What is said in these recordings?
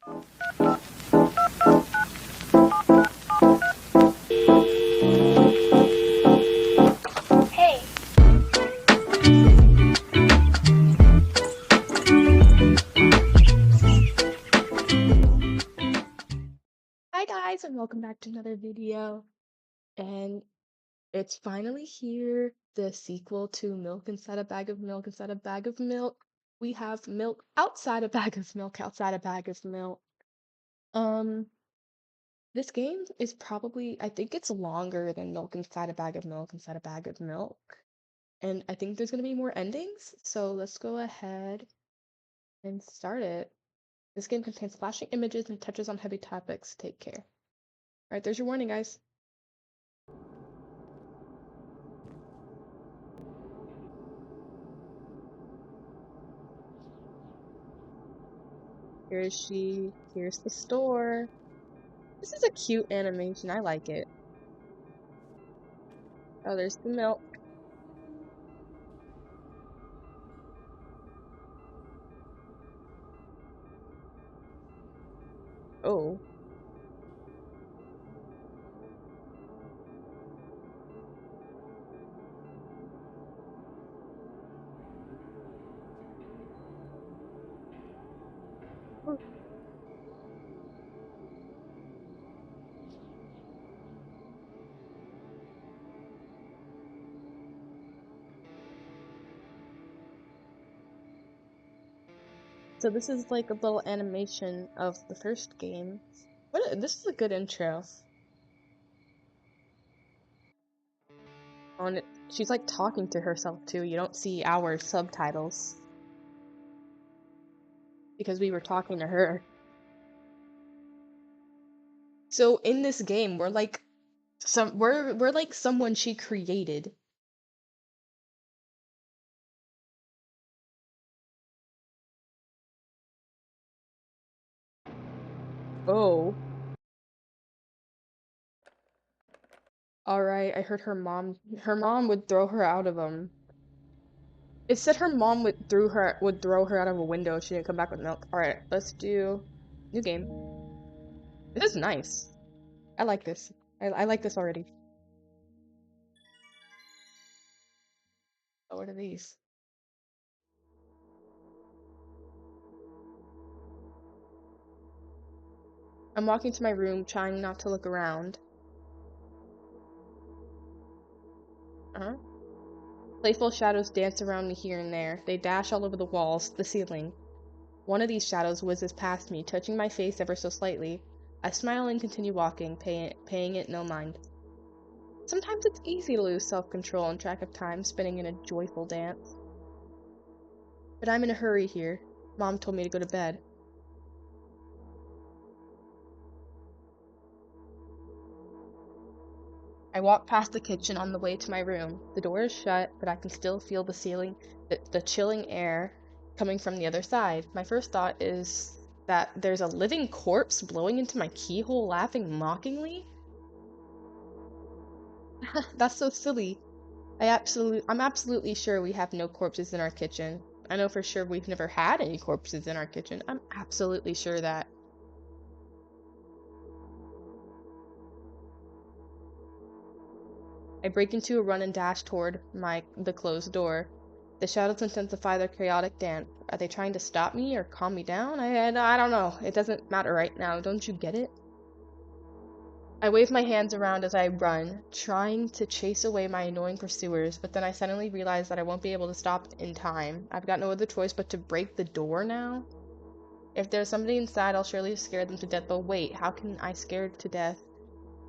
Hey. Hi guys, and welcome back to another video. And it's finally here, the sequel to Milk Inside a Bag of Milk Inside a Bag of Milk. We have milk outside a bag of milk outside a bag of milk. Um, this game is probably, I think it's longer than Milk Inside a Bag of Milk Inside a Bag of Milk. And I think there's gonna be more endings, so let's go ahead and start it. This game contains flashing images and touches on heavy topics. Take care. Alright, there's your warning, guys. Here is she. Here's the store. This is a cute animation. I like it. Oh, there's the milk. Oh. So this is like a little animation of the first game. This is a good intro. On it, she's like talking to herself too. You don't see our subtitles because we were talking to her. So in this game, we're like someone she created. Oh. All right, I heard her mom would throw her out of It said her mom would throw her out of a window if she didn't come back with milk. All right, let's do new game. This is nice. I like this. I like this already. Oh, what are these? I'm walking to my room, trying not to look around. Uh-huh. Playful shadows dance around me here and there. They dash all over the walls, the ceiling. One of these shadows whizzes past me, touching my face ever so slightly. I smile and continue walking, paying it no mind. Sometimes it's easy to lose self-control and track of time, spinning in a joyful dance. But I'm in a hurry here. Mom told me to go to bed. I walk past the kitchen on the way to my room. The door is shut, but I can still feel the chilling air coming from the other side. My first thought is that there's a living corpse blowing into my keyhole, laughing mockingly. That's so silly. I'm absolutely sure we have no corpses in our kitchen. I know for sure we've never had any corpses in our kitchen. I'm absolutely sure that. I break into a run and dash toward the closed door. The shadows intensify their chaotic dance. Are they trying to stop me or calm me down? I don't know. It doesn't matter right now. Don't you get it? I wave my hands around as I run, trying to chase away my annoying pursuers, but then I suddenly realize that I won't be able to stop in time. I've got no other choice but to break the door now. If there's somebody inside, I'll surely scare them to death. But wait, how can I scare to death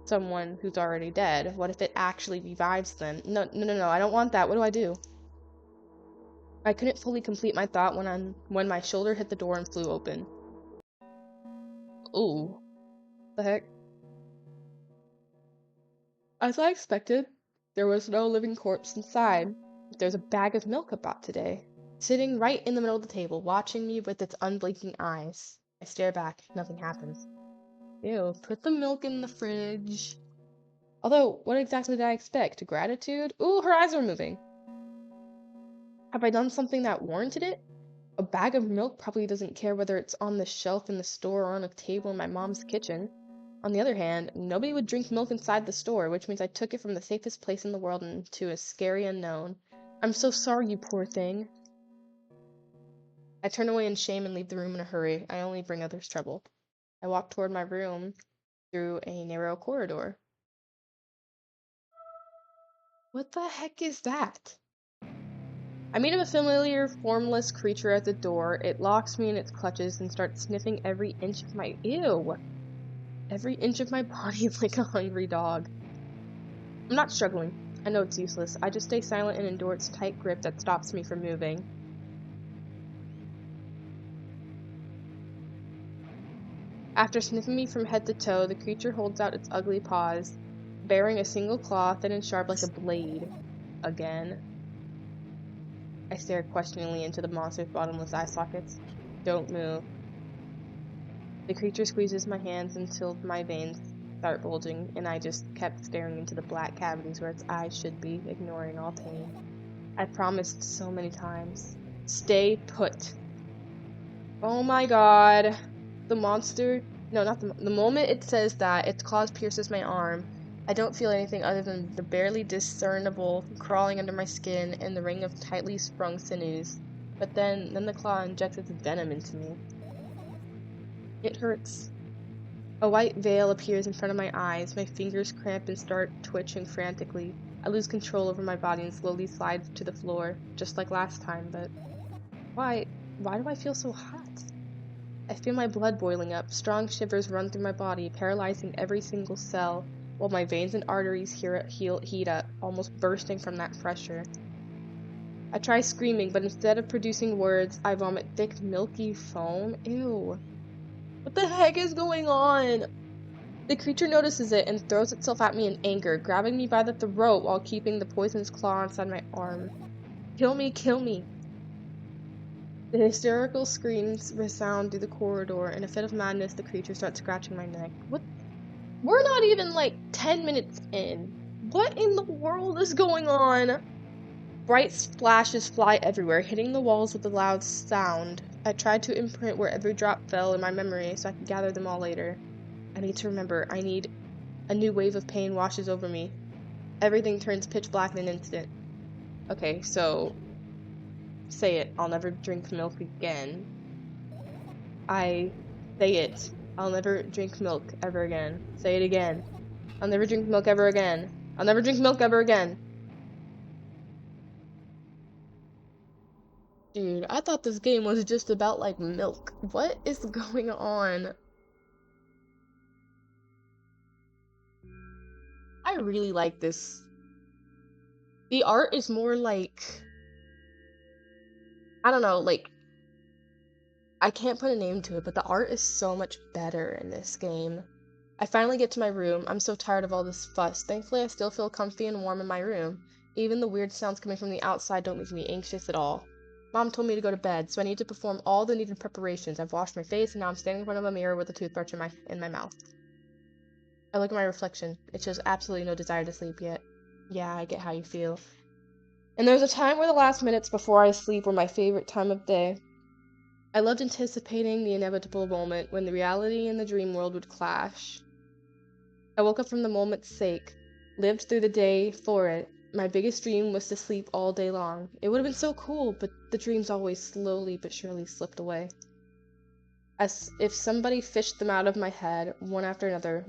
someone who's already dead? What if it actually revives them? No, I don't want that. What do I do? I couldn't fully complete my thought when my shoulder hit the door and flew open. Ooh. The heck? As I expected, there was no living corpse inside. There's a bag of milk about today, sitting right in the middle of the table, watching me with its unblinking eyes. I stare back. Nothing happens. Ew, put the milk in the fridge. Although, what exactly did I expect? Gratitude? Ooh, her eyes are moving. Have I done something that warranted it? A bag of milk probably doesn't care whether it's on the shelf in the store or on a table in my mom's kitchen. On the other hand, nobody would drink milk inside the store, which means I took it from the safest place in the world into a scary unknown. I'm so sorry, you poor thing. I turn away in shame and leave the room in a hurry. I only bring others trouble. I walk toward my room through a narrow corridor. What the heck is that? I meet a familiar, formless creature at the door. It locks me in its clutches and starts sniffing every inch of my every inch of my body like a hungry dog. I'm not struggling. I know it's useless. I just stay silent and endure its tight grip that stops me from moving. After sniffing me from head to toe, the creature holds out its ugly paws, bearing a single claw, thin and sharp like a blade. Again. I stare questioningly into the monster's bottomless eye sockets. Don't move. The creature squeezes my hands until my veins start bulging, and I just kept staring into the black cavities where its eyes should be, ignoring all pain. I promised so many times. Stay put. Oh my god. The monster... No, not the moment it says that, its claws pierces my arm. I don't feel anything other than the barely discernible crawling under my skin and the ring of tightly sprung sinews. But then the claw injects its venom into me. It hurts. A white veil appears in front of my eyes. My fingers cramp and start twitching frantically. I lose control over my body and slowly slide to the floor, just like last time, but... Why do I feel so hot? I feel my blood boiling up. Strong shivers run through my body, paralyzing every single cell, while my veins and arteries heat up, almost bursting from that pressure. I try screaming, but instead of producing words, I vomit thick, milky foam. Ew. What the heck is going on? The creature notices it and throws itself at me in anger, grabbing me by the throat while keeping the poisonous claw inside my arm. Kill me, kill me. The hysterical screams resound through the corridor. In a fit of madness, the creature starts scratching my neck. What? We're not even like 10 minutes in. What in the world is going on? Bright splashes fly everywhere, hitting the walls with a loud sound. I tried to imprint where every drop fell in my memory so I could gather them all later. I need to remember. A new wave of pain washes over me. Everything turns pitch black in an instant. Okay, so... Say it. I'll never drink milk again. I say it. I'll never drink milk ever again. Say it again. I'll never drink milk ever again. I'll never drink milk ever again. Dude, I thought this game was just about, like, milk. What is going on? I really like this. The art is more like... I don't know, like... I can't put a name to it, but the art is so much better in this game. I finally get to my room. I'm so tired of all this fuss. Thankfully, I still feel comfy and warm in my room. Even the weird sounds coming from the outside don't make me anxious at all. Mom told me to go to bed, so I need to perform all the needed preparations. I've washed my face, and now I'm standing in front of a mirror with a toothbrush in my mouth. I look at my reflection. It shows absolutely no desire to sleep yet. Yeah, I get how you feel. And there's a time where the last minutes before I sleep were my favorite time of day. I loved anticipating the inevitable moment when the reality and the dream world would clash. I woke up from the moment's sake, lived through the day for it. My biggest dream was to sleep all day long. It would have been so cool, but the dreams always slowly but surely slipped away. As if somebody fished them out of my head, one after another,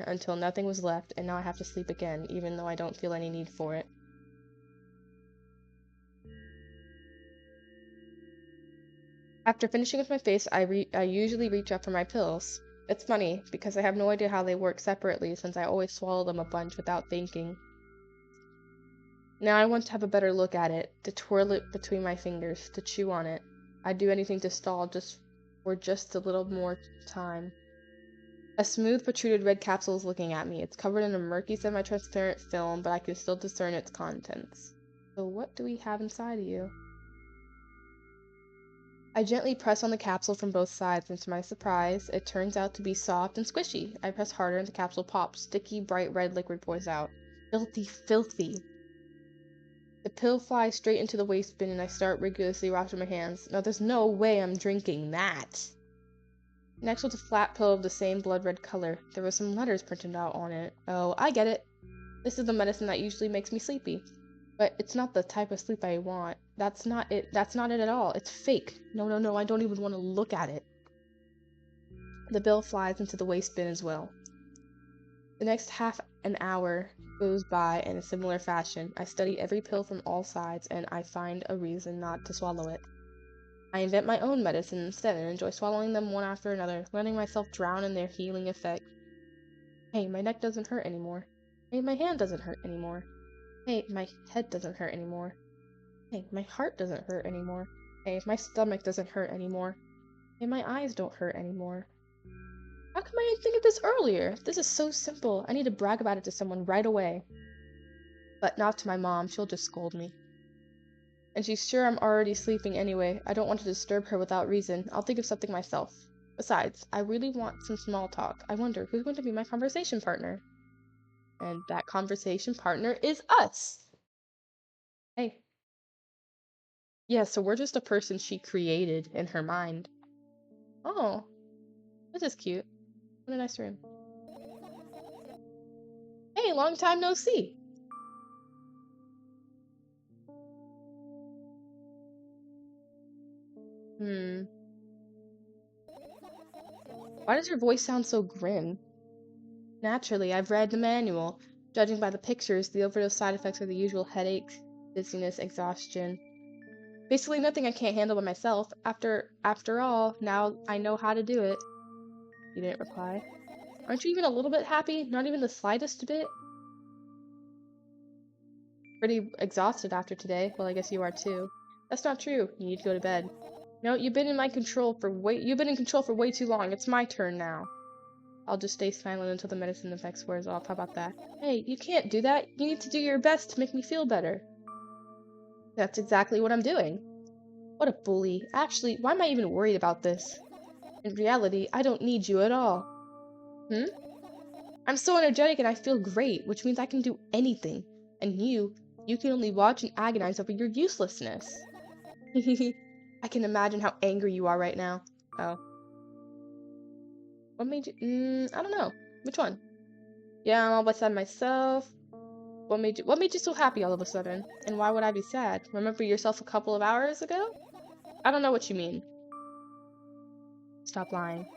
until nothing was left, and now I have to sleep again, even though I don't feel any need for it. After finishing with my face, I usually reach up for my pills. It's funny, because I have no idea how they work separately, since I always swallow them a bunch without thinking. Now I want to have a better look at it, to twirl it between my fingers, to chew on it. I'd do anything to stall for just a little more time. A smooth, protruded red capsule is looking at me. It's covered in a murky, semi-transparent film, but I can still discern its contents. So what do we have inside of you? I gently press on the capsule from both sides, and to my surprise, it turns out to be soft and squishy. I press harder and the capsule pops. Sticky, bright red liquid pours out. Filthy, filthy. The pill flies straight into the waste bin and I start rigorously washing my hands. No, there's no way I'm drinking that. Next was a flat pill of the same blood red color. There were some letters printed out on it. Oh, I get it. This is the medicine that usually makes me sleepy. But it's not the type of sleep I want. That's not it. That's not it at all. It's fake. No, no, no. I don't even want to look at it. The bill flies into the waste bin as well. The next half an hour goes by in a similar fashion. I study every pill from all sides, and I find a reason not to swallow it. I invent my own medicine instead and enjoy swallowing them one after another, letting myself drown in their healing effect. Hey, my neck doesn't hurt anymore. Hey, my hand doesn't hurt anymore. Hey, my head doesn't hurt anymore. Hey, my heart doesn't hurt anymore. Hey, my stomach doesn't hurt anymore. Hey, my eyes don't hurt anymore. How come I didn't think of this earlier? This is so simple. I need to brag about it to someone right away. But not to my mom. She'll just scold me. And she's sure I'm already sleeping anyway. I don't want to disturb her without reason. I'll think of something myself. Besides, I really want some small talk. I wonder who's going to be my conversation partner. And that conversation partner is us. Hey. Yeah, so we're just a person she created in her mind. Oh, this is cute. What a nice room. Hey, long time no see. Why does your voice sound so grim? Naturally, I've read the manual. Judging by the pictures, the overdose side effects are the usual headaches, dizziness, exhaustion. Basically nothing I can't handle by myself. After all, now I know how to do it. You didn't reply. Aren't you even a little bit happy? Not even the slightest bit? Pretty exhausted after today. Well, I guess you are too. That's not true. You need to go to bed. No, you've been in control for way too long. It's my turn now. I'll just stay silent until the medicine effects wears off. How about that? Hey, you can't do that. You need to do your best to make me feel better. That's exactly what I'm doing. What a bully. Actually, why am I even worried about this? In reality, I don't need you at all. I'm so energetic and I feel great, which means I can do anything. And you can only watch and agonize over your uselessness. I can imagine how angry you are right now. Oh. What made you... I don't know. Which one? Yeah, I'm all beside myself. What made you so happy all of a sudden? And why would I be sad? Remember yourself a couple of hours ago? I don't know what you mean. Stop lying.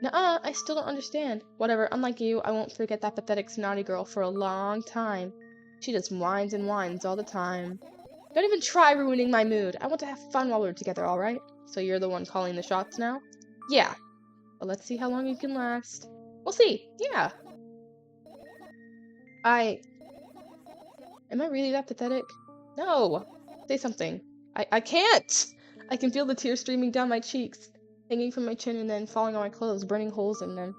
Nuh-uh, I still don't understand. Whatever, unlike you, I won't forget that pathetic snotty girl for a long time. She just whines and whines all the time. Don't even try ruining my mood. I want to have fun while we're together, alright? So you're the one calling the shots now? Yeah. Well, let's see how long you can last. We'll see. Yeah. Am I really that pathetic? No. Say something. I can't! I can feel the tears streaming down my cheeks, hanging from my chin and then falling on my clothes, burning holes in them.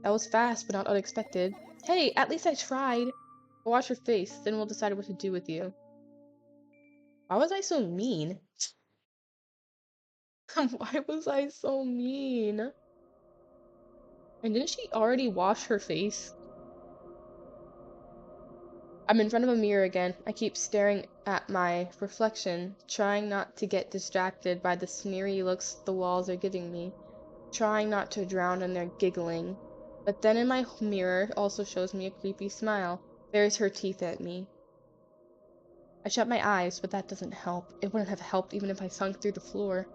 That was fast, but not unexpected. Hey, at least I tried. Wash your face, then we'll decide what to do with you. Why was I so mean? Why was I so mean? And didn't she already wash her face? I'm in front of a mirror again. I keep staring at my reflection, trying not to get distracted by the sneery looks the walls are giving me, trying not to drown in their giggling. But then in my mirror also shows me a creepy smile, bares her teeth at me. I shut my eyes, but that doesn't help. It wouldn't have helped even if I sunk through the floor.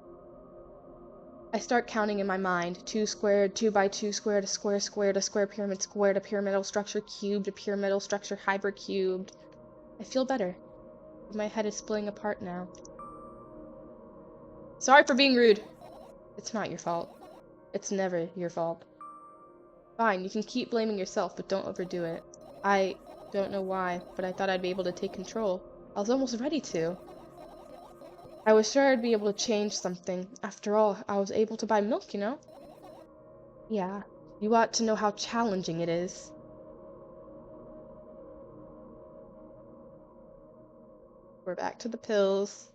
I start counting in my mind. 2 squared, 2 by 2 squared, a square squared, a square pyramid squared, a pyramidal structure cubed, a pyramidal structure hypercubed. I feel better. My head is splitting apart now. Sorry for being rude. It's not your fault. It's never your fault. Fine, you can keep blaming yourself, but don't overdo it. I don't know why, but I thought I'd be able to take control. I was almost ready to. I was sure I'd be able to change something. After all, I was able to buy milk, you know? Yeah, you ought to know how challenging it is. We're back to the pills.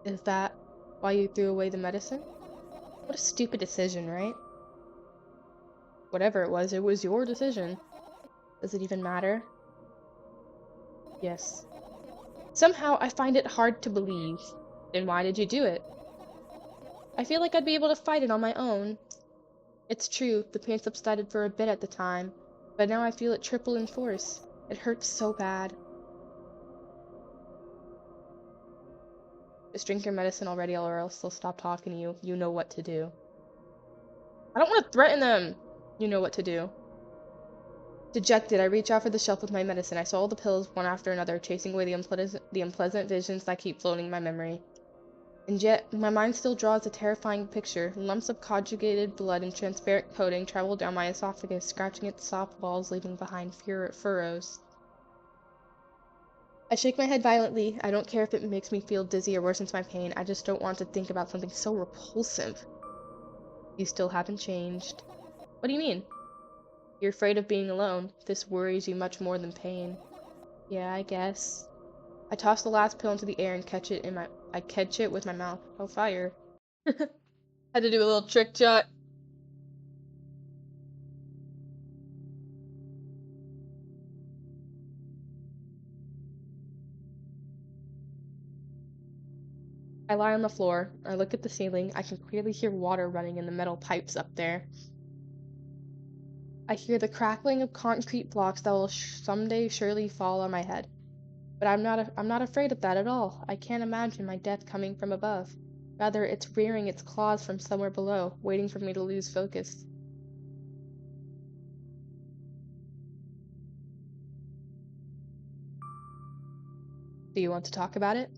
Is that why you threw away the medicine? What a stupid decision, right? Whatever it was your decision. Does it even matter? Yes. Somehow I find it hard to believe. Then why did you do it? I feel like I'd be able to fight it on my own. It's true, the pain subsided for a bit at the time, but now I feel it triple in force. It hurts so bad. Just drink your medicine already or else they'll stop talking to you. You know what to do. I don't want to threaten them! You know what to do. Dejected, I reach out for the shelf with my medicine. I swallow the pills one after another, chasing away the unpleasant visions that keep floating in my memory. And yet, my mind still draws a terrifying picture. Lumps of conjugated blood and transparent coating travel down my esophagus, scratching its soft walls, leaving behind furrows. I shake my head violently. I don't care if it makes me feel dizzy or worsens my pain. I just don't want to think about something so repulsive. You still haven't changed. What do you mean? You're afraid of being alone. This worries you much more than pain. Yeah, I guess. I toss the last pill into the air and catch it with my mouth. Oh, fire. Had to do a little trick shot. I lie on the floor. I look at the ceiling. I can clearly hear water running in the metal pipes up there. I hear the crackling of concrete blocks that will someday surely fall on my head. But I'm not afraid of that at all. I can't imagine my death coming from above. Rather, it's rearing its claws from somewhere below, waiting for me to lose focus. Do you want to talk about it?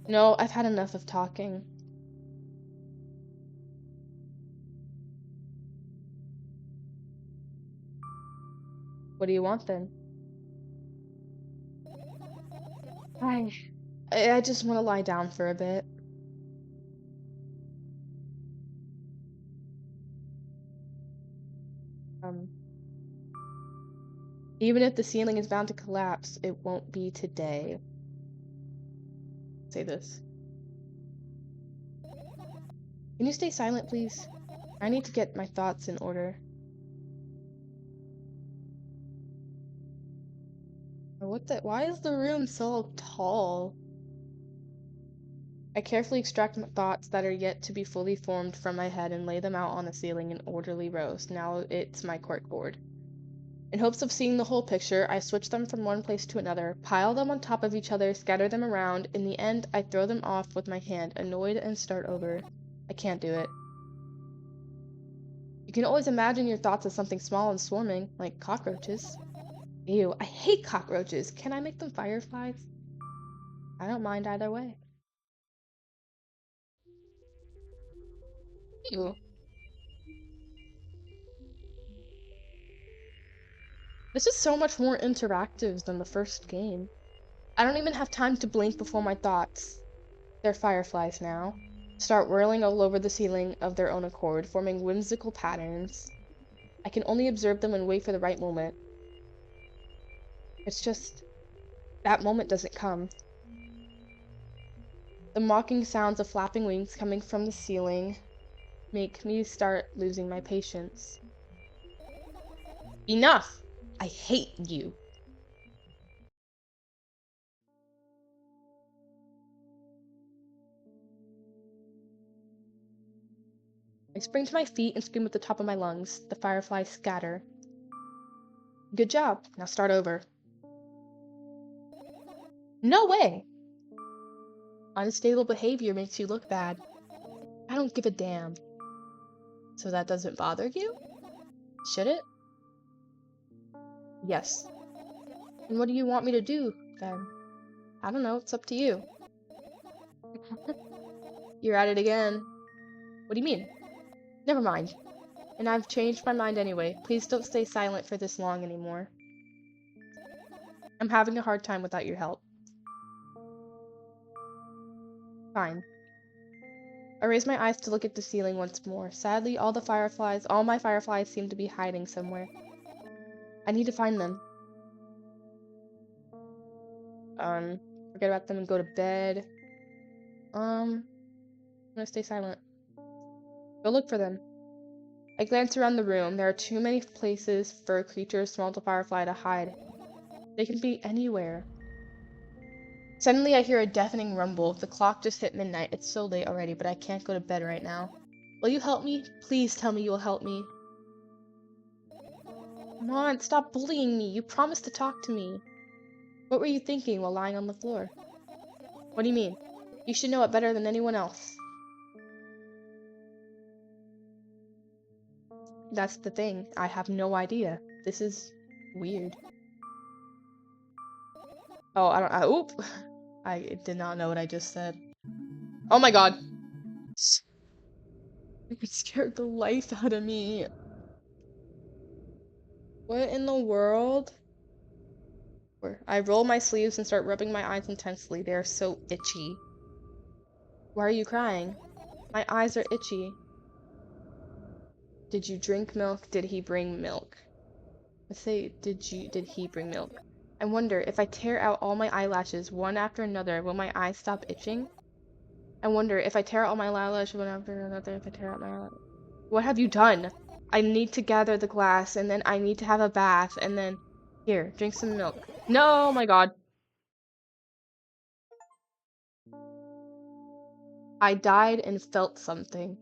No, I've had enough of talking. What do you want then? I just want to lie down for a bit. Um, Even if the ceiling is bound to collapse, it won't be today. Say this. Can you stay silent, please? I need to get my thoughts in order. Why is the room so tall? I carefully extract my thoughts that are yet to be fully formed from my head and lay them out on the ceiling in orderly rows. Now it's my corkboard. In hopes of seeing the whole picture, I switch them from one place to another, pile them on top of each other, scatter them around. In the end, I throw them off with my hand, annoyed, and start over. I can't do it. You can always imagine your thoughts as something small and swarming, like cockroaches. Ew, I hate cockroaches. Can I make them fireflies? I don't mind either way. Ew. This is so much more interactive than the first game. I don't even have time to blink before my thoughts. They're fireflies now. Start whirling all over the ceiling of their own accord, forming whimsical patterns. I can only observe them and wait for the right moment. It's just, that moment doesn't come. The mocking sounds of flapping wings coming from the ceiling make me start losing my patience. Enough! I hate you. I spring to my feet and scream at the top of my lungs. The fireflies scatter. Good job. Now start over. No way! Unstable behavior makes you look bad. I don't give a damn. So that doesn't bother you? Should it? Yes. And what do you want me to do, then? I don't know, it's up to you. You're at it again. What do you mean? Never mind. And I've changed my mind anyway. Please don't stay silent for this long anymore. I'm having a hard time without your help. Fine. I raise my eyes to look at the ceiling once more. Sadly, all my fireflies seem to be hiding somewhere. I need to find them. Forget about them and go to bed. I'm gonna stay silent. Go look for them. I glance around the room. There are too many places for a creature small to firefly to hide. They can be anywhere. Suddenly, I hear a deafening rumble. The clock just hit midnight. It's so late already, but I can't go to bed right now. Will you help me? Please tell me you will help me. Come on, stop bullying me. You promised to talk to me. What were you thinking while lying on the floor? What do you mean? You should know it better than anyone else. That's the thing. I have no idea. This is weird. Oh, oop. I did not know what I just said. Oh my god. It scared the life out of me. What in the world? I roll my sleeves and start rubbing my eyes intensely. They are so itchy. Why are you crying? My eyes are itchy. Did you drink milk? Did he bring milk? Let's say, did he bring milk? I wonder, if I tear out all my eyelashes one after another, will my eyes stop itching? I wonder, if I tear out all my eyelashes one after another, if I tear out my eyelashes. What have you done? I need to gather the glass, and then I need to have a bath, and then... Here, drink some milk. No, oh my god. I died and felt something.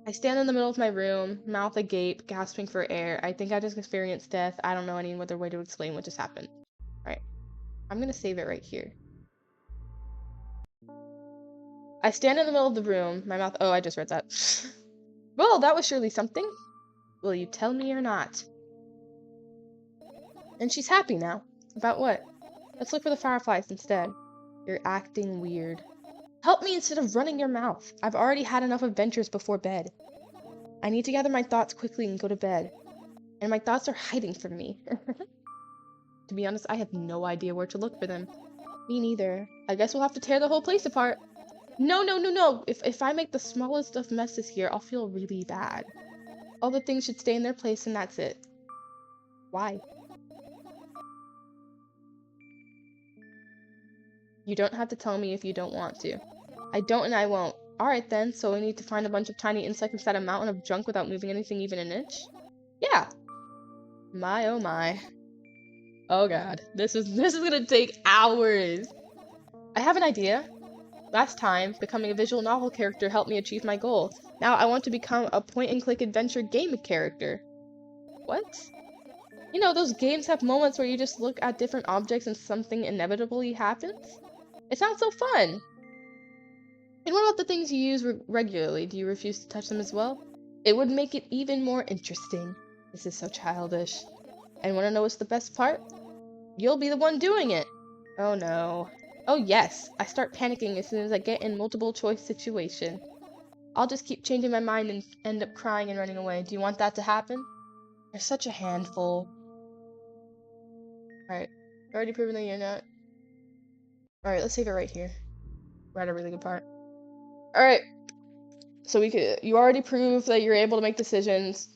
I stand in the middle of my room, mouth agape, gasping for air. I think I just experienced death. I don't know any other way to explain what just happened. Alright, I'm gonna save it right here. I stand in the middle of the room, my mouth... Oh, I just read that. Well, that was surely something. Will you tell me or not? And she's happy now. About what? Let's look for the fireflies instead. You're acting weird. Help me instead of running your mouth. I've already had enough adventures before bed. I need to gather my thoughts quickly and go to bed. And my thoughts are hiding from me. To be honest, I have no idea where to look for them. Me neither. I guess we'll have to tear the whole place apart. No, no, no, no. If I make the smallest of messes here, I'll feel really bad. All the things should stay in their place and that's it. Why? You don't have to tell me if you don't want to. I don't and I won't. Alright then, so we need to find a bunch of tiny insects inside a mountain of junk without moving anything even an inch? Yeah. My oh my. Oh god. This is gonna take hours. I have an idea. Last time, becoming a visual novel character helped me achieve my goal. Now I want to become a point-and-click adventure game character. What? You know, those games have moments where you just look at different objects and something inevitably happens? It sounds so fun! And what about the things you use regularly? Do you refuse to touch them as well? It would make it even more interesting. This is so childish. And wanna know what's the best part? You'll be the one doing it! Oh no. Oh yes! I start panicking as soon as I get in multiple choice situation. I'll just keep changing my mind and end up crying and running away. Do you want that to happen? You're such a handful. Alright. Already proven that you're not. Alright, let's save it right here. We're at a really good part. Alright. So you already proved that you're able to make decisions.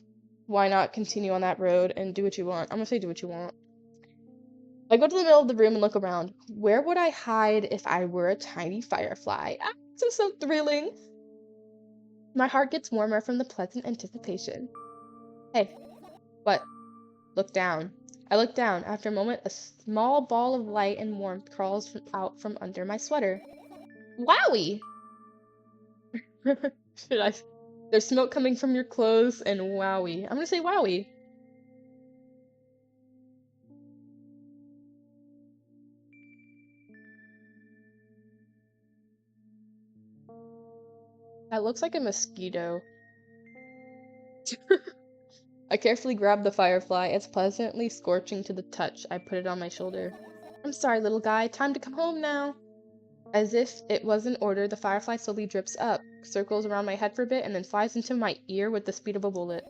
Why not continue on that road and do what you want? I'm gonna say do what you want. I go to the middle of the room and look around. Where would I hide if I were a tiny firefly? Ah, this is so thrilling. My heart gets warmer from the pleasant anticipation. Hey, what? Look down. I look down. After a moment, a small ball of light and warmth crawls out from under my sweater. Wowie! There's smoke coming from your clothes and wowie. I'm gonna say wowie. That looks like a mosquito. I carefully grab the firefly. It's pleasantly scorching to the touch. I put it on my shoulder. I'm sorry, little guy. Time to come home now. As if it was an order, the firefly slowly drips up, circles around my head for a bit, and then flies into my ear with the speed of a bullet.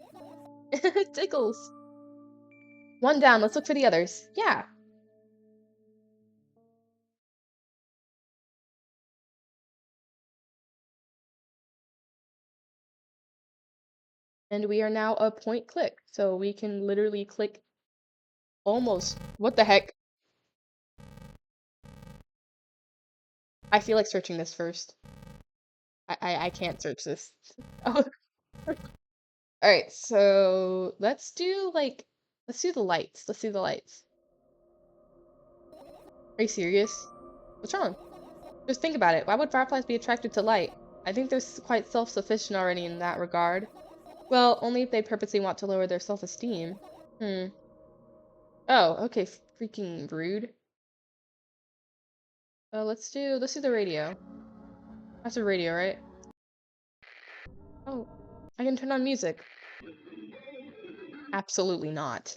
It tickles. One down. Let's look for the others. Yeah. And we are now a point click, so we can literally click almost. What the heck? I feel like searching this first. I can't search this. Oh. Alright, so let's do the lights. Let's do the lights. Are you serious? What's wrong? Just think about it. Why would fireflies be attracted to light? I think they're quite self-sufficient already in that regard. Well, only if they purposely want to lower their self-esteem. Hmm. Oh, okay, freaking rude. Let's do the radio. That's a radio, right? Oh, I can turn on music. Absolutely not.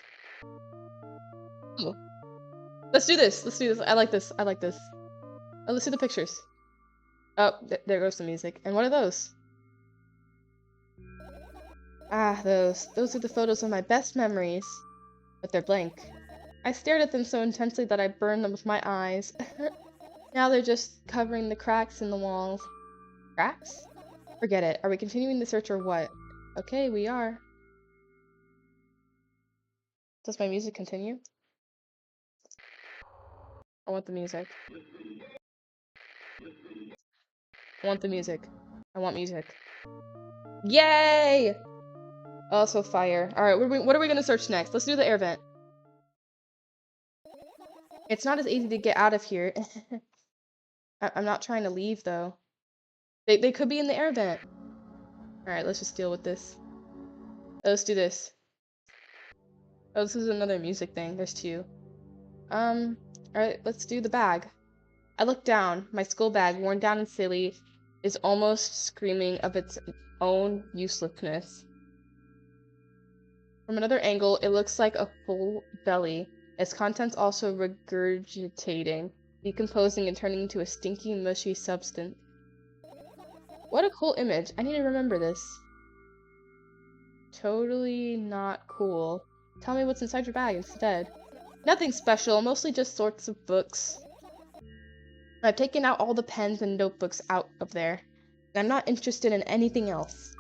Oh. Let's do this. Let's do this. I like this. I like this. Oh, let's see the pictures. Oh, there goes the music. And what are those? Ah, those. Those are the photos of my best memories. But they're blank. I stared at them so intensely that I burned them with my eyes. Now they're just covering the cracks in the walls. Cracks? Forget it. Are we continuing the search or what? Okay, we are. Does my music continue? I want the music. I want the music. I want music. Yay! Also fire. Alright, what are we gonna search next? Let's do the air vent. It's not as easy to get out of here. I'm not trying to leave, though. They could be in the air vent. Alright, let's just deal with this. Let's do this. Oh, this is another music thing. There's two. Alright, let's do the bag. I look down. My school bag, worn down and silly, is almost screaming of its own uselessness. From another angle, it looks like a full belly, its contents also regurgitating, decomposing and turning into a stinky, mushy substance. What a cool image. I need to remember this. Totally not cool. Tell me what's inside your bag instead. Nothing special, mostly just sorts of books. I've taken out all the pens and notebooks out of there, and I'm not interested in anything else.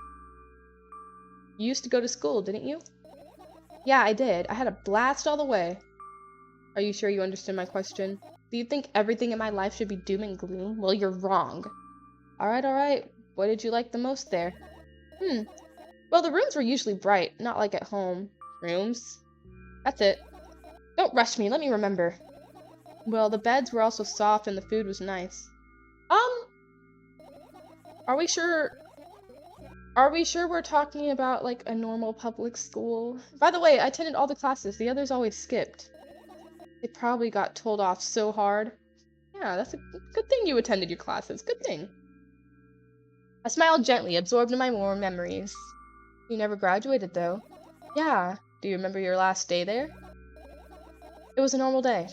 You used to go to school, didn't you? Yeah, I did. I had a blast all the way. Are you sure you understand my question? Do you think everything in my life should be doom and gloom? Well, you're wrong. Alright. What did you like the most there? Well, the rooms were usually bright, not like at home. Rooms? That's it. Don't rush me, let me remember. Well, the beds were also soft and the food was nice. Are we sure we're talking about, like, a normal public school? By the way, I attended all the classes. The others always skipped. They probably got told off so hard. Yeah, that's a good thing you attended your classes. Good thing. I smiled gently, absorbed in my warm memories. You never graduated, though. Yeah. Do you remember your last day there? It was a normal day.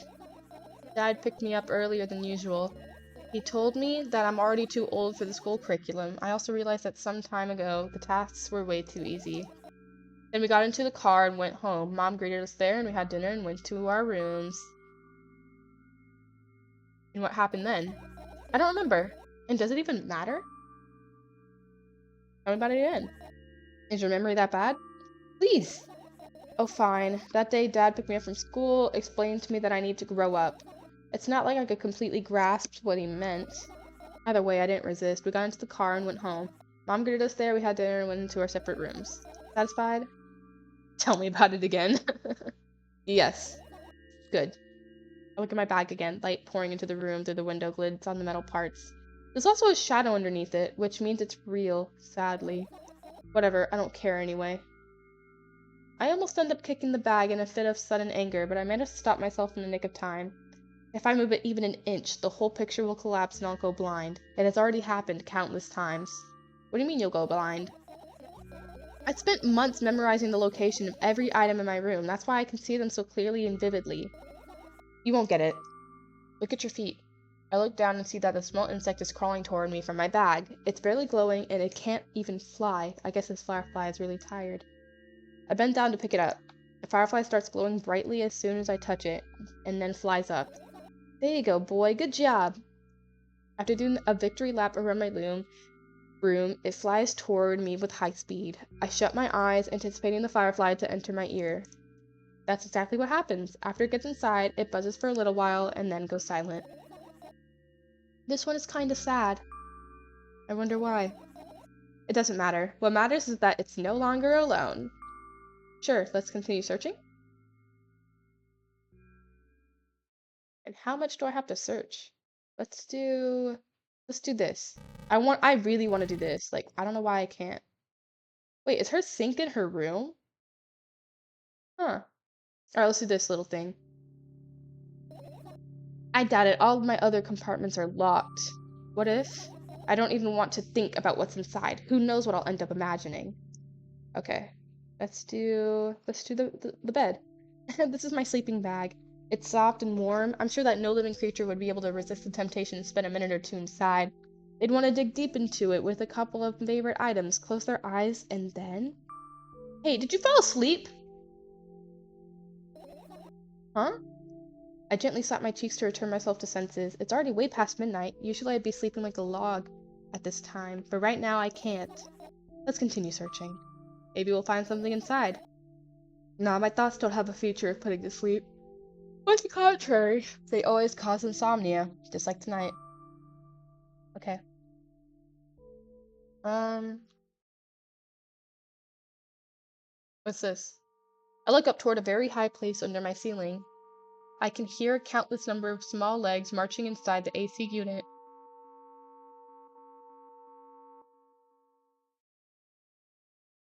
Dad picked me up earlier than usual. He told me that I'm already too old for the school curriculum. I also realized that some time ago, the tasks were way too easy. Then we got into the car and went home. Mom greeted us there and we had dinner and went to our rooms. And what happened then? I don't remember. And does it even matter? Tell me about it again. Is your memory that bad? Please! Oh, fine. That day, Dad picked me up from school, explained to me that I need to grow up. It's not like I could completely grasp what he meant. Either way, I didn't resist. We got into the car and went home. Mom greeted us there, we had dinner, and went into our separate rooms. Satisfied? Tell me about it again. Yes. Good. I look at my bag again, light pouring into the room through the window glids on the metal parts. There's also a shadow underneath it, which means it's real, sadly. Whatever, I don't care anyway. I almost end up kicking the bag in a fit of sudden anger, but I managed to stop myself in the nick of time. If I move it even an inch, the whole picture will collapse and I'll go blind. It has already happened countless times. What do you mean you'll go blind? I spent months memorizing the location of every item in my room. That's why I can see them so clearly and vividly. You won't get it. Look at your feet. I look down and see that a small insect is crawling toward me from my bag. It's barely glowing and it can't even fly. I guess this firefly is really tired. I bend down to pick it up. The firefly starts glowing brightly as soon as I touch it, and then flies up. There you go, boy. Good job. After doing a victory lap around my room, it flies toward me with high speed. I shut my eyes, anticipating the firefly to enter my ear. That's exactly what happens. After it gets inside, it buzzes for a little while and then goes silent. This one is kinda sad. I wonder why. It doesn't matter. What matters is that it's no longer alone. Sure, let's continue searching. And how much do I have to search? Let's do this. I really want to do this. Like, I don't know why I can't. Wait, is her sink in her room? Huh. Alright, let's do this little thing. I doubt it. All of my other compartments are locked. What if? I don't even want to think about what's inside. Who knows what I'll end up imagining? Okay. Let's do the bed. This is my sleeping bag. It's soft and warm. I'm sure that no living creature would be able to resist the temptation to spend a minute or two inside. They'd want to dig deep into it with a couple of favorite items, close their eyes, and then... Hey, did you fall asleep? Huh? I gently slapped my cheeks to return myself to senses. It's already way past midnight. Usually I'd be sleeping like a log at this time, but right now I can't. Let's continue searching. Maybe we'll find something inside. Nah, my thoughts don't have a feature of putting to sleep. Quite the contrary. They always cause insomnia, just like tonight. Okay. What's this? I look up toward a very high place under my ceiling. I can hear a countless number of small legs marching inside the AC unit.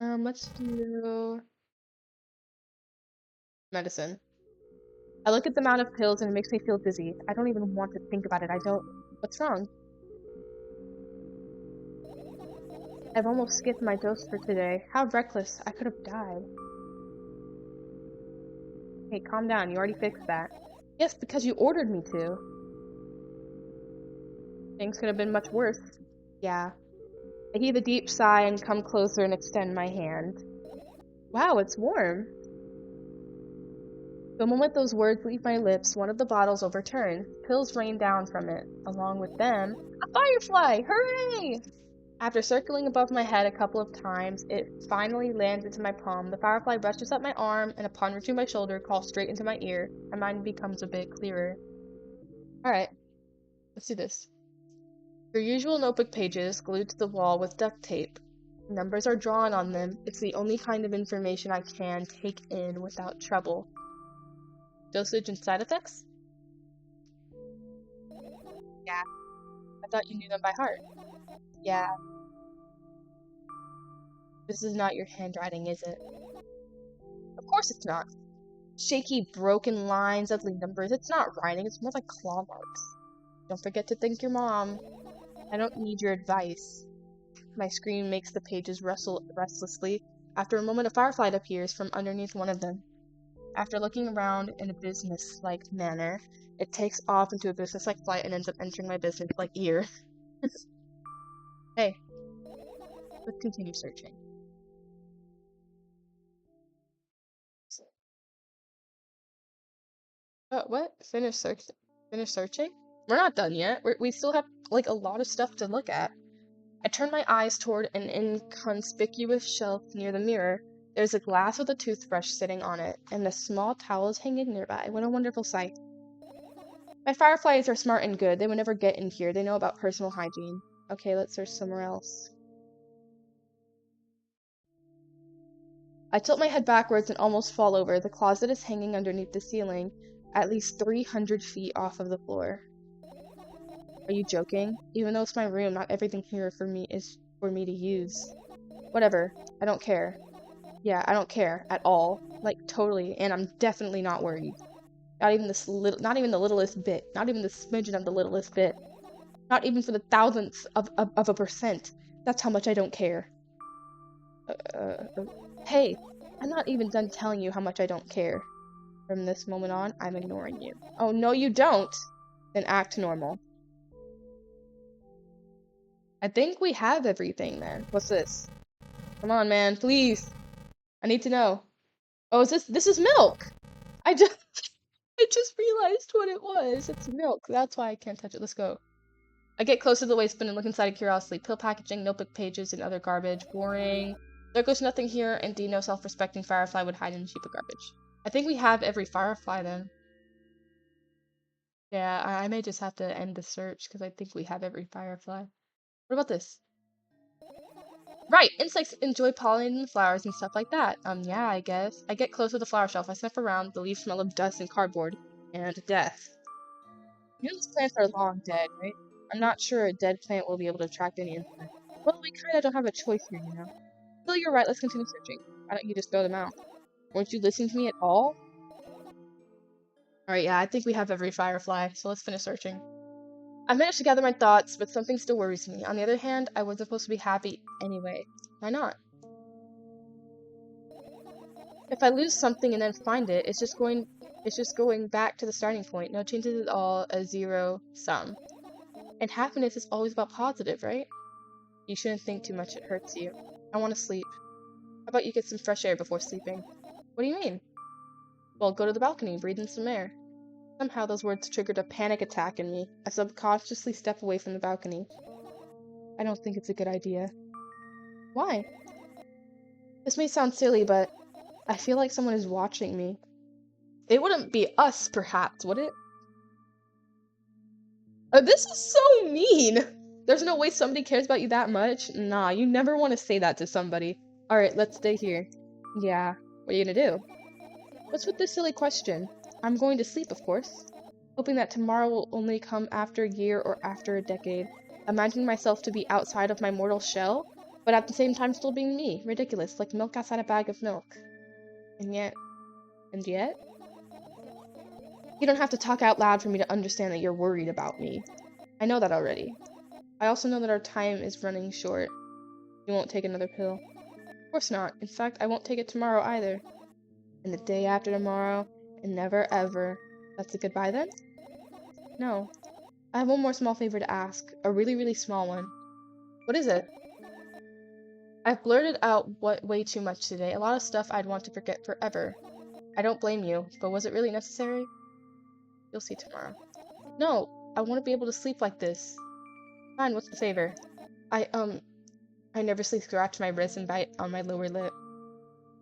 Let's do medicine. I look at the amount of pills and it makes me feel dizzy. I don't even want to think about it. What's wrong? I've almost skipped my dose for today. How reckless. I could have died. Hey, calm down. You already fixed that. Yes, because you ordered me to. Things could have been much worse. Yeah. I heave a deep sigh and come closer and extend my hand. Wow, it's warm. The moment those words leave my lips, one of the bottles overturns. Pills rain down from it. Along with them, a firefly! Hooray! After circling above my head a couple of times, it finally lands into my palm. The firefly brushes up my arm, and upon reaching my shoulder, crawls straight into my ear. My mind becomes a bit clearer. Alright, let's do this. Your usual notebook pages glued to the wall with duct tape. Numbers are drawn on them. It's the only kind of information I can take in without trouble. Dosage and side effects? Yeah. I thought you knew them by heart. Yeah. This is not your handwriting, is it? Of course it's not. Shaky, broken lines, ugly numbers. It's not writing, it's more like claw marks. Don't forget to thank your mom. I don't need your advice. My scream makes the pages rustle restlessly. After a moment, a firefly appears from underneath one of them. After looking around in a business-like manner, it takes off into a business-like flight and ends up entering my business-like ear. Hey, let's continue searching. What? Finish searching? We're not done yet. We still have, like, a lot of stuff to look at. I turn my eyes toward an inconspicuous shelf near the mirror. There's a glass with a toothbrush sitting on it, and a small towel is hanging nearby. What a wonderful sight. My fireflies are smart and good. They would never get in here. They know about personal hygiene. Okay, let's search somewhere else. I tilt my head backwards and almost fall over. The closet is hanging underneath the ceiling, at least 300 feet off of the floor. Are you joking? Even though it's my room, not everything here is for me to use. Whatever. I don't care. Yeah, I don't care at all. Like, totally. And I'm definitely not worried. Not even not even the littlest bit. Not even the smidgen of the littlest bit. Not even for the thousandth of a percent. That's how much I don't care. Hey, I'm not even done telling you how much I don't care. From this moment on, I'm ignoring you. Oh, no, you don't! Then act normal. I think we have everything, man. What's this? Come on, man, please. I need to know. Oh, this is milk! I just realized what it was. It's milk. That's why I can't touch it. Let's go. I get close to the waste bin and look inside it curiously. Pill packaging, notebook pages, and other garbage. Boring. There goes nothing here. Indeed, no self-respecting firefly would hide in a heap of garbage. I think we have every firefly then. Yeah, I may just have to end the search because I think we have every firefly. What about this? Right, insects enjoy pollinating the flowers and stuff like that. Yeah, I guess. I get close to the flower shelf. I sniff around. The leaves smell of dust and cardboard. And death. You know these plants are long dead, right? I'm not sure a dead plant will be able to attract any insect. Well, we kinda don't have a choice here, you know. Still, you're right. Let's continue searching. Why don't you just throw them out? Weren't you listening to me at all? Alright, yeah, I think we have every firefly, so let's finish searching. I managed to gather my thoughts, but something still worries me. On the other hand, I wasn't supposed to be happy anyway. Why not? If I lose something and then find it, it's just going back to the starting point. No changes at all, a zero sum. And happiness is always about positive, right? You shouldn't think too much, it hurts you. I want to sleep. How about you get some fresh air before sleeping? What do you mean? Well, go to the balcony, breathe in some air. Somehow those words triggered a panic attack in me. I subconsciously step away from the balcony. I don't think it's a good idea. Why? This may sound silly, but I feel like someone is watching me. It wouldn't be us, perhaps, would it? This is so mean! There's no way somebody cares about you that much? Nah, you never want to say that to somebody. Alright, let's stay here. Yeah, what are you gonna do? What's with this silly question? I'm going to sleep, of course. Hoping that tomorrow will only come after a year or after a decade. Imagining myself to be outside of my mortal shell, but at the same time still being me. Ridiculous, like milk outside a bag of milk. And yet... You don't have to talk out loud for me to understand that you're worried about me. I know that already. I also know that our time is running short. You won't take another pill. Of course not. In fact, I won't take it tomorrow either. And the day after tomorrow, and never ever. That's a goodbye then? No. I have one more small favor to ask. A really, really small one. What is it? I've blurted out way too much today. A lot of stuff I'd want to forget forever. I don't blame you, but was it really necessary? You'll see tomorrow. No, I want to be able to sleep like this. Fine, what's the favor? I nervously scratch my wrist and bite on my lower lip.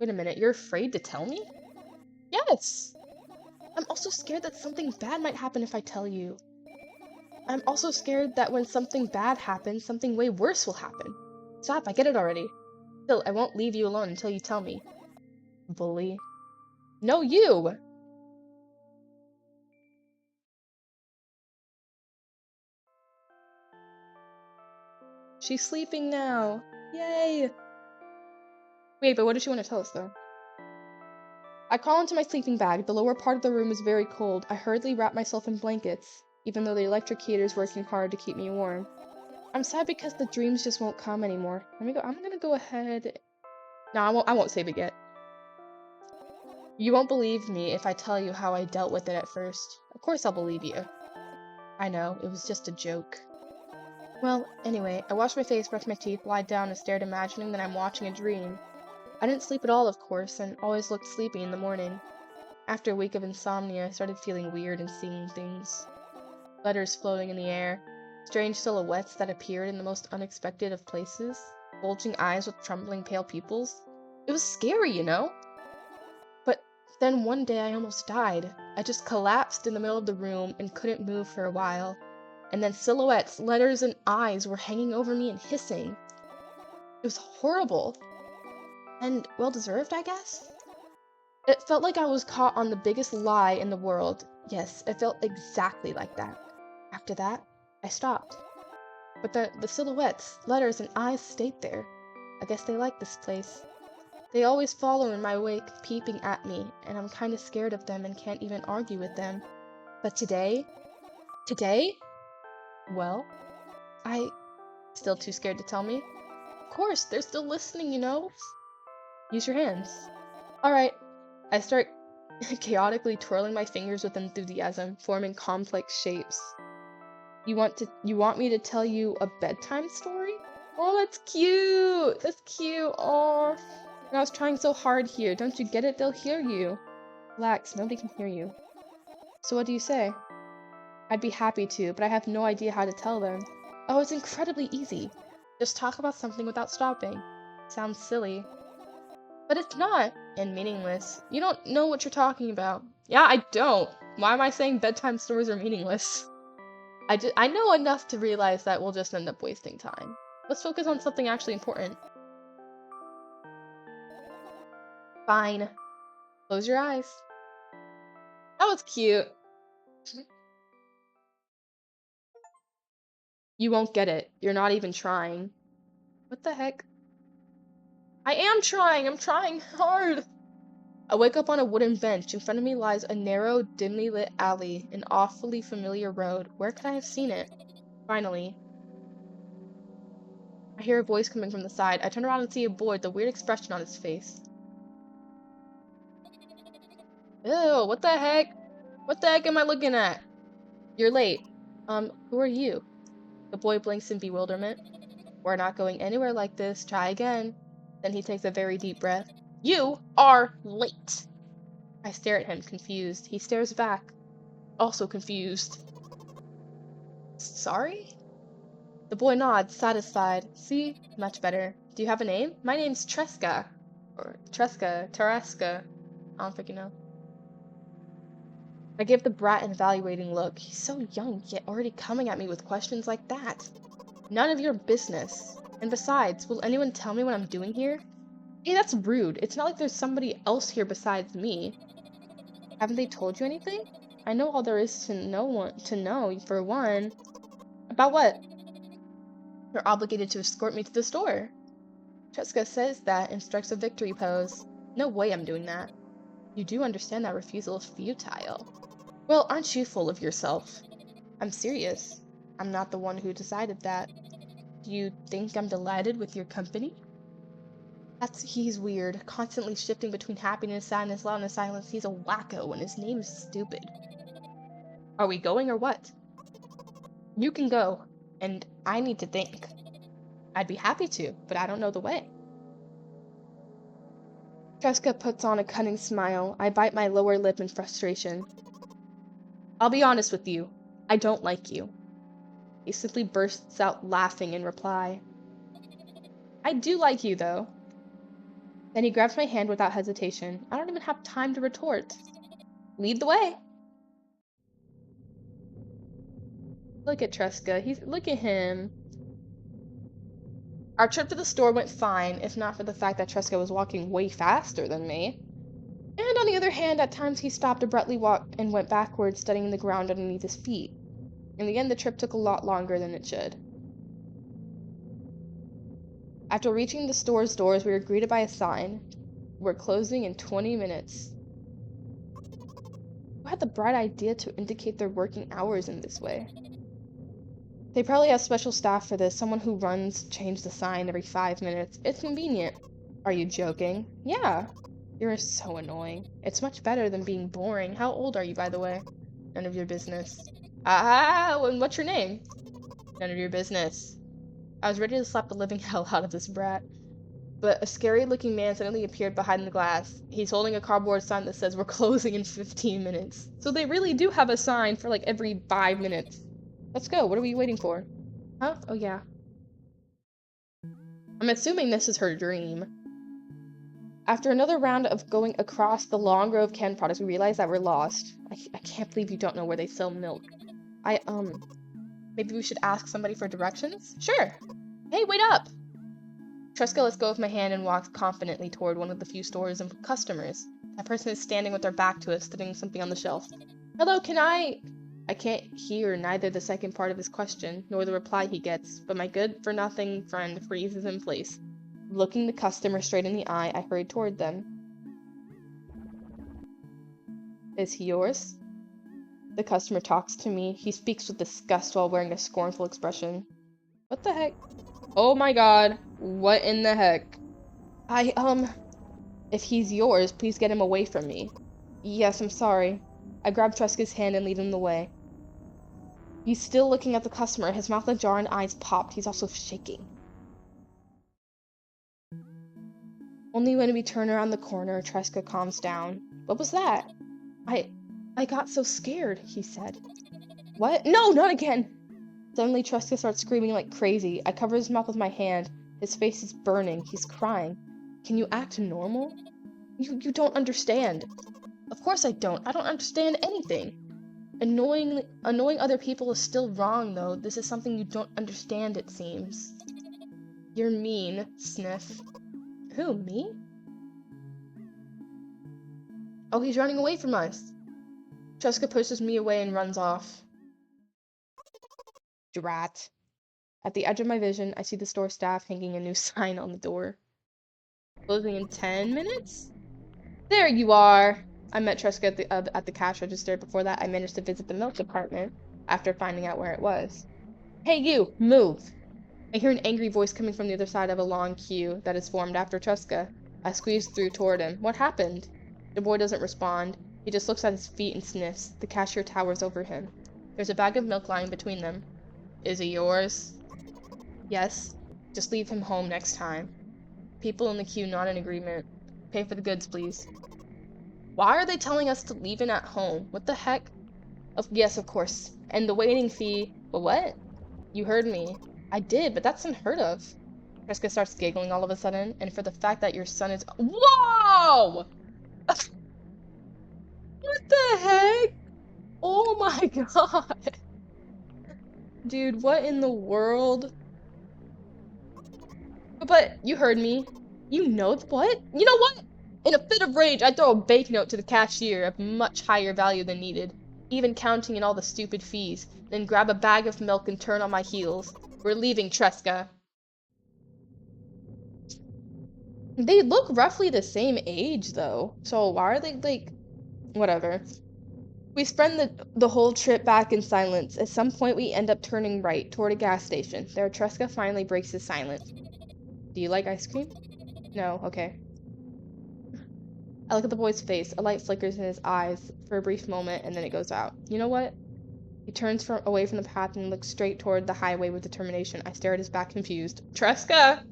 Wait a minute, you're afraid to tell me? Yes! I'm also scared that something bad might happen if I tell you. I'm also scared that when something bad happens, something way worse will happen. Stop, I get it already. Still, I won't leave you alone until you tell me. Bully. No, you! She's sleeping now. Yay! Wait, but what does she want to tell us, though? I crawl into my sleeping bag. The lower part of the room is very cold. I hurriedly wrap myself in blankets, even though the electric heater is working hard to keep me warm. I'm sad because the dreams just won't come anymore. I'm gonna go ahead... No, I won't save it yet. You won't believe me if I tell you how I dealt with it at first. Of course I'll believe you. I know, it was just a joke. Well, anyway, I washed my face, brushed my teeth, lied down, and stared, imagining that I'm watching a dream. I didn't sleep at all, of course, and always looked sleepy in the morning. After a week of insomnia, I started feeling weird and seeing things. Letters floating in the air, strange silhouettes that appeared in the most unexpected of places, bulging eyes with trembling pale pupils. It was scary, you know? But then one day I almost died. I just collapsed in the middle of the room and couldn't move for a while. And then silhouettes, letters, and eyes were hanging over me and hissing. It was horrible. And well-deserved, I guess? It felt like I was caught on the biggest lie in the world. Yes, it felt exactly like that. After that, I stopped. But the silhouettes, letters, and eyes stayed there. I guess they like this place. They always follow in my wake, peeping at me, and I'm kinda scared of them and can't even argue with them. But today? Well, still too scared to tell me? Of course, they're still listening, you know? Use your hands. Alright. I start chaotically twirling my fingers with enthusiasm, forming complex shapes. You want me to tell you a bedtime story? Oh, that's cute! That's cute! Aw. And I was trying so hard here. Don't you get it? They'll hear you. Relax, nobody can hear you. So what do you say? I'd be happy to, but I have no idea how to tell them. Oh, it's incredibly easy. Just talk about something without stopping. Sounds silly. But it's not. And meaningless. You don't know what you're talking about. Yeah, I don't. Why am I saying bedtime stories are meaningless? I know enough to realize that we'll just end up wasting time. Let's focus on something actually important. Fine. Close your eyes. That was cute. You won't get it. You're not even trying. What the heck? I am trying! I'm trying hard! I wake up on a wooden bench. In front of me lies a narrow, dimly lit alley, an awfully familiar road. Where could I have seen it? Finally, I hear a voice coming from the side. I turn around and see a boy with a weird expression on his face. Ew, what the heck? What the heck am I looking at? You're late. Who are you? The boy blinks in bewilderment. We're not going anywhere like this. Try again. Then he takes a very deep breath. You are late. I stare at him, confused. He stares back, also confused. Sorry? The boy nods, satisfied. See? Much better. Do you have a name? My name's Treska. Or Tereska. I don't freaking know. I give the brat an evaluating look. He's so young, yet already coming at me with questions like that. None of your business. And besides, will anyone tell me what I'm doing here? Hey, that's rude. It's not like there's somebody else here besides me. Haven't they told you anything? I know all there is to know, for one. About what? You're obligated to escort me to the store. Treska says that and strikes a victory pose. No way I'm doing that. You do understand that refusal is futile. Well, aren't you full of yourself? I'm serious. I'm not the one who decided that. Do you think I'm delighted with your company? He's weird, constantly shifting between happiness, sadness, loudness, silence. He's a wacko, and his name is stupid. Are we going or what? You can go, and I need to think. I'd be happy to, but I don't know the way. Treska puts on a cunning smile. I bite my lower lip in frustration. I'll be honest with you. I don't like you. He simply bursts out laughing in reply. I do like you, though. Then he grabs my hand without hesitation. I don't even have time to retort. Lead the way. Look at Treska. Look at him. Our trip to the store went fine, if not for the fact that Treska was walking way faster than me. And on the other hand, at times he stopped abruptly and went backwards, studying the ground underneath his feet. In the end, the trip took a lot longer than it should. After reaching the store's doors, we were greeted by a sign. We're closing in 20 minutes. Who had the bright idea to indicate their working hours in this way? They probably have special staff for this, someone who change the sign every 5 minutes. It's convenient. Are you joking? Yeah. You're so annoying. It's much better than being boring. How old are you, by the way? None of your business. And what's your name? None of your business. I was ready to slap the living hell out of this brat. But a scary-looking man suddenly appeared behind the glass. He's holding a cardboard sign that says, we're closing in 15 minutes. So they really do have a sign for like every 5 minutes. Let's go. What are we waiting for? Huh? Oh, yeah. I'm assuming this is her dream. After another round of going across the long row of canned products, we realize that we're lost. I can't believe you don't know where they sell milk. Maybe we should ask somebody for directions? Sure. Hey, wait up! Treska lets go of my hand and walks confidently toward one of the few stores and customers. That person is standing with their back to us, studying something on the shelf. Hello, can I can't hear neither the second part of his question, nor the reply he gets, but my good-for-nothing friend freezes in place. Looking the customer straight in the eye, I hurried toward them. Is he yours? The customer talks to me. He speaks with disgust while wearing a scornful expression. What the heck? Oh my god. What in the heck? If he's yours, please get him away from me. Yes, I'm sorry. I grab Treska's hand and lead him the way. He's still looking at the customer, his mouth ajar and eyes popped. He's also shaking. Only when we turn around the corner, Treska calms down. What was that? I got so scared, he said. What? No, not again! Suddenly, Treska starts screaming like crazy. I cover his mouth with my hand. His face is burning. He's crying. Can you act normal? You don't understand. Of course I don't. I don't understand anything. Annoying other people is still wrong, though. This is something you don't understand, it seems. You're mean, sniff. Who, me? Oh, he's running away from us. Cheska pushes me away and runs off. Drat. At the edge of my vision, I see the store staff hanging a new sign on the door. Closing in 10 minutes? There you are! I met Cheska at the cash register. Before that, I managed to visit the milk department after finding out where it was. Hey you, move! I hear an angry voice coming from the other side of a long queue that is formed after Cheska. I squeeze through toward him. What happened? The boy doesn't respond. He just looks at his feet and sniffs. The cashier towers over him. There's a bag of milk lying between them. Is it yours? Yes. Just leave him home next time. People in the queue nod in agreement. Pay for the goods, please. Why are they telling us to leave him at home? What the heck? Yes, of course. And the waiting fee. But what? You heard me. I did, but that's unheard of. Cheska starts giggling all of a sudden, and for the fact that your son is— Whoa! What the heck? Oh my god. Dude, what in the world? But you heard me. You know what? You know what? In a fit of rage, I throw a banknote to the cashier of much higher value than needed, even counting in all the stupid fees, then grab a bag of milk and turn on my heels. We're leaving, Cheska. They look roughly the same age, though. So why are they, like... Whatever. We spend the whole trip back in silence. At some point, we end up turning right toward a gas station. There, Cheska finally breaks his silence. Do you like ice cream? No, okay. I look at the boy's face. A light flickers in his eyes for a brief moment, and then it goes out. You know what? He turns away from the path and looks straight toward the highway with determination. I stare at his back, confused. Cheska!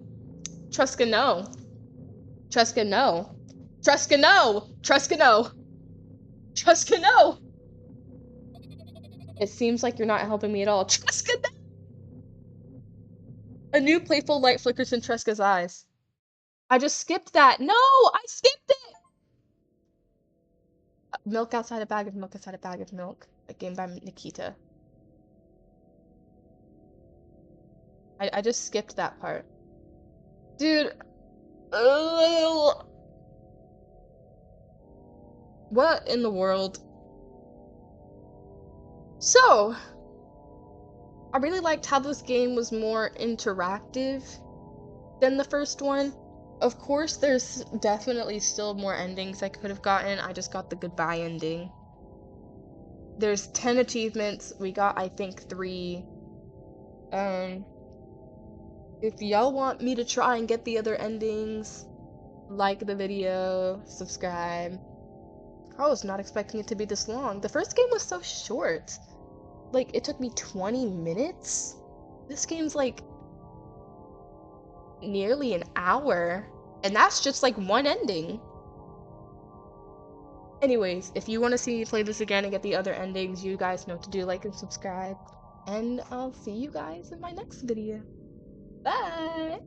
Cheska, no. Cheska, no. Cheska, no! Cheska, no! Cheska, no! It seems like you're not helping me at all. Cheska, no! A new playful light flickers in Cheska's eyes. I just skipped that. No! I skipped it! Milk outside a bag of milk outside a bag of milk. A game by Nikita. I just skipped that part. Dude. What in the world? So, I really liked how this game was more interactive than the first one. Of course, there's definitely still more endings I could have gotten. I just got the goodbye ending. There's 10 achievements. We got, I think, 3. If y'all want me to try and get the other endings, like the video, subscribe. I was not expecting it to be this long. The first game was so short. Like, it took me 20 minutes? This game's like nearly an hour. And that's just like one ending. Anyways, if you want to see me play this again and get the other endings, you guys know what to do. Like and subscribe. And I'll see you guys in my next video. Bye!